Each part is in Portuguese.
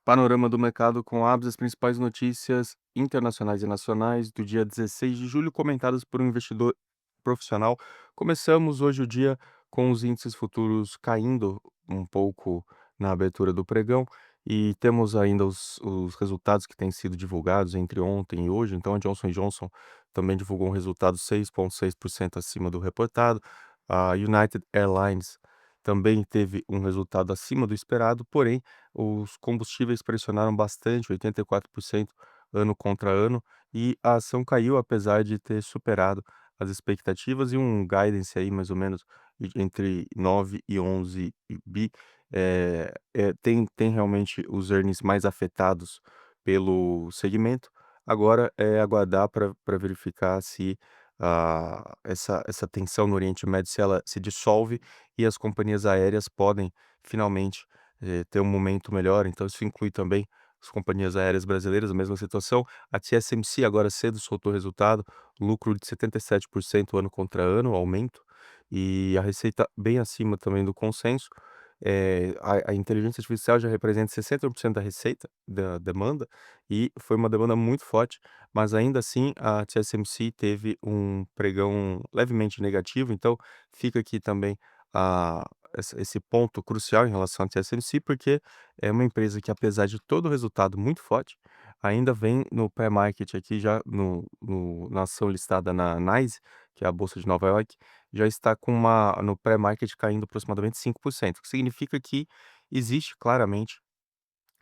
Panorama do mercado com as principais notícias internacionais e nacionais do dia 16 de julho, comentadas por um investidor profissional. Começamos hoje o dia com os índices futuros caindo um pouco na abertura do pregão e temos ainda os resultados que têm sido divulgados entre ontem e hoje. Então, a Johnson & Johnson também divulgou um resultado 6,6% acima do reportado. A United Airlines também teve um resultado acima do esperado, porém os combustíveis pressionaram bastante, 84% ano contra ano, e a ação caiu apesar de ter superado as expectativas e um guidance aí mais ou menos entre 9 e 11 bi. Tem realmente os earnings mais afetados pelo segmento. Agora é aguardar para verificar se, essa tensão no Oriente Médio, se ela se dissolve e as companhias aéreas podem finalmente ter um momento melhor. Então isso inclui também as companhias aéreas brasileiras, a mesma situação. A TSMC agora cedo soltou resultado, lucro de 77% ano contra ano, aumento, e a receita bem acima também do consenso. A inteligência artificial já representa 60% da receita, da demanda, e foi uma demanda muito forte, mas ainda assim a TSMC teve um pregão levemente negativo. Então fica aqui também a esse ponto crucial em relação à TSMC, porque é uma empresa que, apesar de todo o resultado muito forte, ainda vem no pré-market aqui, já na ação listada na NYSE, que é a bolsa de Nova York, já está com uma no pré-market caindo aproximadamente 5%, o que significa que existe claramente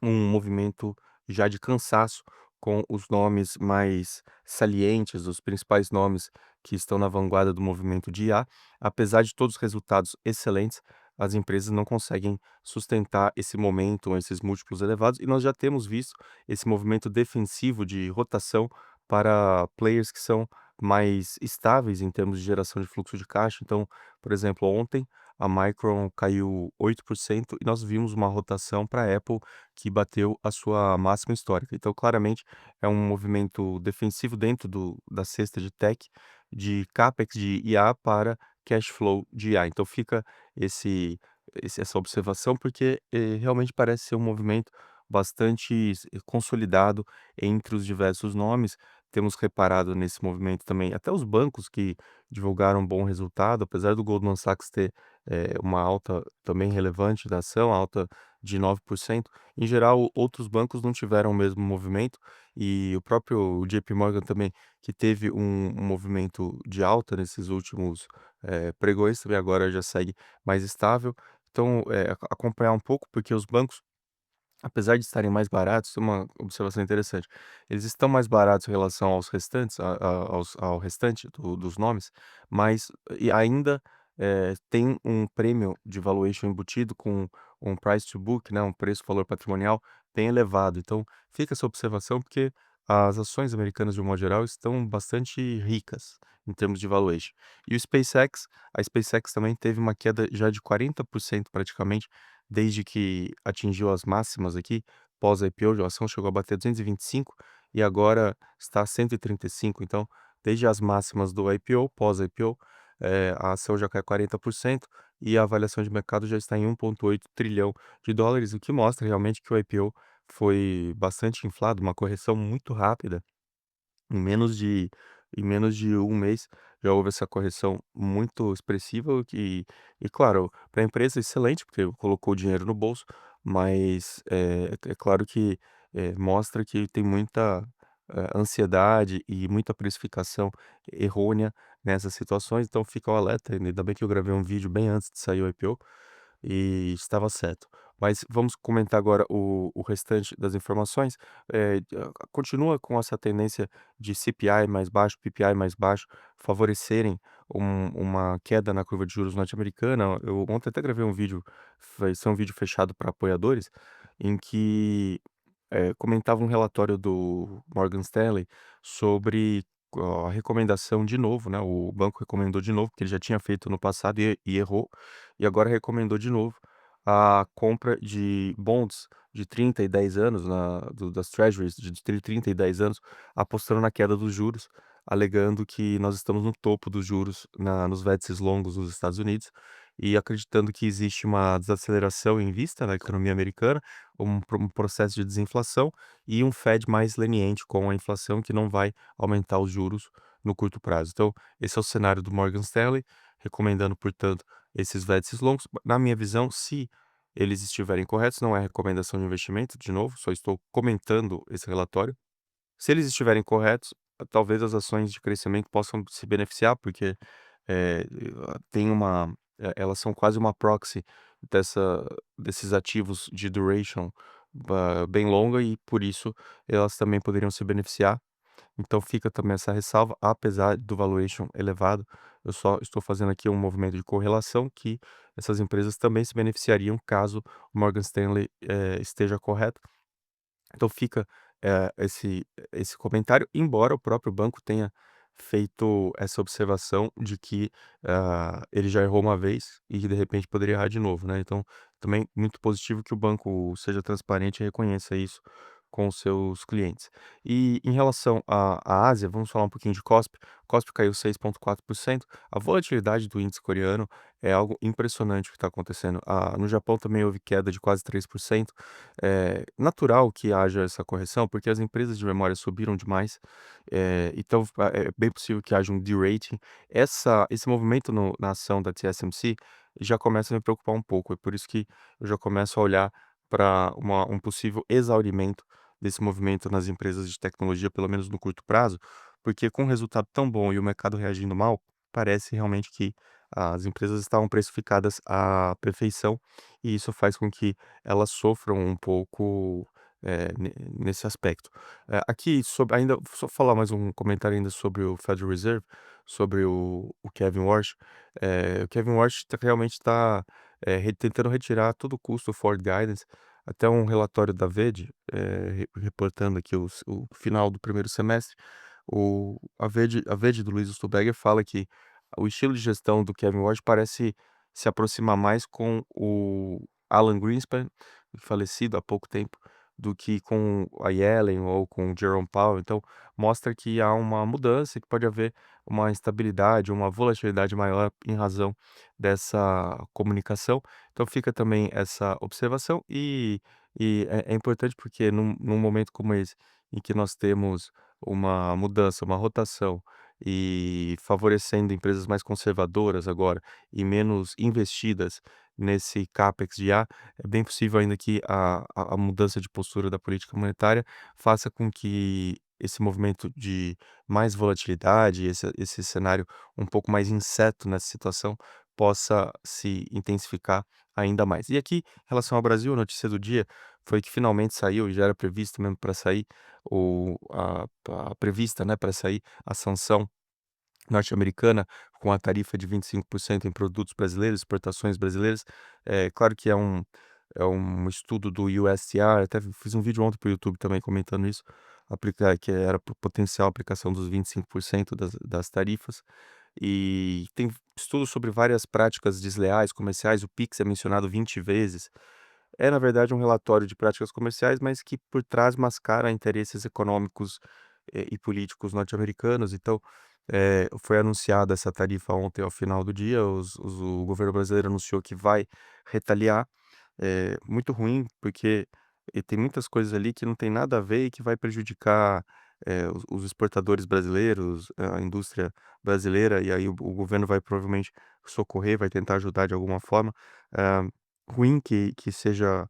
um movimento já de cansaço com os nomes mais salientes, os principais nomes que estão na vanguarda do movimento de IA. Apesar de todos os resultados excelentes, as empresas não conseguem sustentar esse momento, esses múltiplos elevados, e nós já temos visto esse movimento defensivo de rotação para players que são mais estáveis em termos de geração de fluxo de caixa. Então, por exemplo, ontem a Micron caiu 8% e nós vimos uma rotação para a Apple, que bateu a sua máxima histórica. Então, claramente, é um movimento defensivo dentro da cesta de tech, de CapEx de IA para cash flow de IA. Então, fica esse, essa observação, porque realmente parece ser um movimento bastante consolidado entre os diversos nomes. Temos reparado nesse movimento também, até os bancos que divulgaram um bom resultado, apesar do Goldman Sachs ter uma alta também relevante da ação, alta de 9%. Em geral, outros bancos não tiveram o mesmo movimento, e o próprio JP Morgan também, que teve um movimento de alta nesses últimos pregões, também agora já segue mais estável. Então, acompanhar um pouco, porque os bancos, apesar de estarem mais baratos, é uma observação interessante, eles estão mais baratos em relação aos restantes, ao restante dos nomes, mas e ainda, tem um prêmio de valuation embutido com um price to book, né, um preço-valor patrimonial bem elevado. Então fica essa observação, porque as ações americanas, de um modo geral, estão bastante ricas em termos de valuation. E o SpaceX, a SpaceX também teve uma queda já de 40% praticamente, desde que atingiu as máximas aqui, pós-IPO. A ação chegou a bater 225 e agora está a 135. Então, desde as máximas do IPO, pós-IPO, a ação já cai 40% e a avaliação de mercado já está em 1,8 trilhão de dólares, o que mostra realmente que o IPO foi bastante inflado, uma correção muito rápida. Em menos de em menos de um mês, já houve essa correção muito expressiva, o que, e claro, para a empresa excelente, porque colocou o dinheiro no bolso, mas é claro que, mostra que tem muita, ansiedade e muita precificação errônea nessas situações. Então fica o alerta, ainda bem que eu gravei um vídeo bem antes de sair o IPO, e estava certo. Mas vamos comentar agora o restante das informações. Continua com essa tendência de CPI mais baixo, PPI mais baixo, favorecerem uma queda na curva de juros norte-americana. Eu ontem até gravei um vídeo, vai ser um vídeo fechado para apoiadores, em que comentava um relatório do Morgan Stanley sobre a recomendação de novo, né, o banco recomendou de novo, porque ele já tinha feito no passado e errou, e agora recomendou de novo a compra de bonds de 30 e 10 anos, das treasuries de 30 e 10 anos, apostando na queda dos juros, alegando que nós estamos no topo dos juros nos vértices longos nos Estados Unidos, e acreditando que existe uma desaceleração em vista na economia americana, um processo de desinflação e um Fed mais leniente com a inflação que não vai aumentar os juros no curto prazo. Então, esse é o cenário do Morgan Stanley, recomendando, portanto, esses vértices longos. Na minha visão, se eles estiverem corretos, não é recomendação de investimento, de novo, só estou comentando esse relatório. Se eles estiverem corretos, talvez as ações de crescimento possam se beneficiar, porque, eh, tem uma elas são quase uma proxy dessa desses ativos de duration bem longa e, por isso, elas também poderiam se beneficiar. Então fica também essa ressalva, apesar do valuation elevado, eu só estou fazendo aqui um movimento de correlação que essas empresas também se beneficiariam caso o Morgan Stanley, esteja correto. Então fica, esse comentário, embora o próprio banco tenha feito essa observação de que, ele já errou uma vez e que de repente poderia errar de novo, né. Então, também muito positivo que o banco seja transparente e reconheça isso com os seus clientes. E em relação à Ásia, vamos falar um pouquinho de Kospi. Kospi caiu 6,4%. A volatilidade do índice coreano é algo impressionante o que está acontecendo. No Japão também houve queda de quase 3%. É natural que haja essa correção, porque as empresas de memória subiram demais, então é bem possível que haja um de-rating. Esse movimento na ação da TSMC já começa a me preocupar um pouco, é por isso que eu já começo a olhar para um possível exaurimento desse movimento nas empresas de tecnologia, pelo menos no curto prazo, porque com um resultado tão bom e o mercado reagindo mal, parece realmente que as empresas estavam precificadas à perfeição, e isso faz com que elas sofram um pouco, nesse aspecto. Aqui sobre ainda só falar mais um comentário ainda sobre o Federal Reserve, sobre o Kevin Warsh. O Kevin Warsh realmente está, tentando retirar a todo custo o forward guidance. Até um relatório da VED, reportando aqui o final do primeiro semestre, a VED do Luiz Stuberger fala que o estilo de gestão do Kevin Warsh parece se aproximar mais com o Alan Greenspan, falecido há pouco tempo, do que com a Yellen ou com o Jerome Powell. Então, mostra que há uma mudança, que pode haver uma instabilidade, uma volatilidade maior em razão dessa comunicação. Então, fica também essa observação e é importante porque num momento como esse, em que nós temos uma mudança, uma rotação e favorecendo empresas mais conservadoras agora e menos investidas nesse capex de IA, é bem possível ainda que a mudança de postura da política monetária faça com que esse movimento de mais volatilidade, esse cenário um pouco mais incerto nessa situação, possa se intensificar ainda mais. E aqui, em relação ao Brasil, a notícia do dia foi que finalmente saiu, e já era previsto mesmo para sair, a prevista, né, para sair a sanção norte-americana com a tarifa de 25% em produtos brasileiros, exportações brasileiras. É claro que é um estudo do USTR, até fiz um vídeo ontem para o YouTube também comentando isso, que era potencial aplicação dos 25% das tarifas. E tem estudos sobre várias práticas desleais comerciais, o Pix é mencionado 20 vezes. É, na verdade, um relatório de práticas comerciais, mas que por trás mascara interesses econômicos, e políticos norte-americanos. Então, foi anunciada essa tarifa ontem ao final do dia, o governo brasileiro anunciou que vai retaliar. Muito ruim, porque, tem muitas coisas ali que não tem nada a ver e que vai prejudicar, os exportadores brasileiros, a indústria brasileira, e aí o governo vai provavelmente socorrer, vai tentar ajudar de alguma forma. Hã, ruim que seja,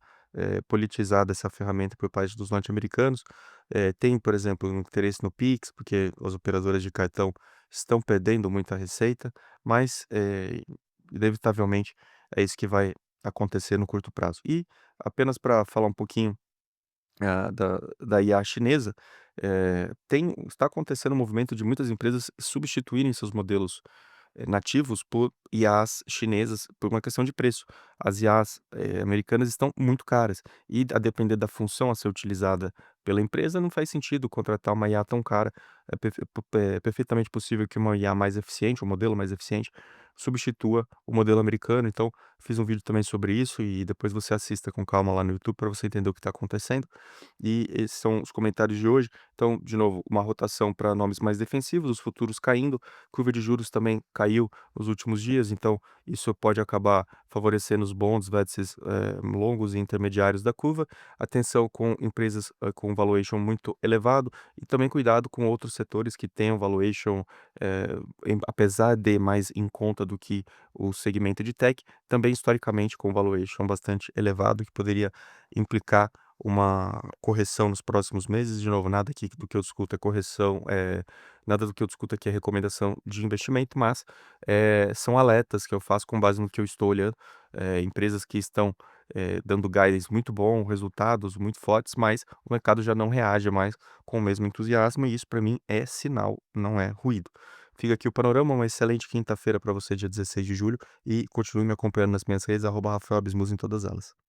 politizada essa ferramenta por parte dos norte-americanos. Tem, por exemplo, um interesse no Pix, porque as operadoras de cartão estão perdendo muita receita, mas, inevitavelmente é isso que vai acontecer no curto prazo. E apenas para falar um pouquinho, da IA chinesa, está acontecendo um movimento de muitas empresas substituírem seus modelos, nativos por IAs chinesas por uma questão de preço. As IAs, americanas estão muito caras e, a depender da função a ser utilizada pela empresa, não faz sentido contratar uma IA tão cara. É perfeitamente possível que uma IA mais eficiente, um modelo mais eficiente, substitua o modelo americano. Então, Fiz um vídeo também sobre isso e depois você assista com calma lá no YouTube para você entender o que está acontecendo. E esses são os comentários de hoje. Então, de novo, uma rotação para nomes mais defensivos, os futuros caindo, curva de juros também caiu nos últimos dias, então isso pode acabar favorecendo os bons vértices longos e intermediários da curva. Atenção com empresas com valuation muito elevado e também cuidado com outros setores que tenham valuation, apesar de mais em conta do que o segmento de tech, também historicamente com valuation bastante elevado, que poderia implicar uma correção nos próximos meses. De novo, nada aqui do que eu discuto é correção, nada do que eu discuto aqui é recomendação de investimento, mas, são alertas que eu faço com base no que eu estou olhando, empresas que estão, dando guidance muito bom, resultados muito fortes, mas o mercado já não reage mais com o mesmo entusiasmo e isso para mim é sinal, não é ruído. Fica aqui o panorama, uma excelente quinta-feira para você, dia 16 de julho, e continue me acompanhando nas minhas redes, @RafaelAbismus em todas elas.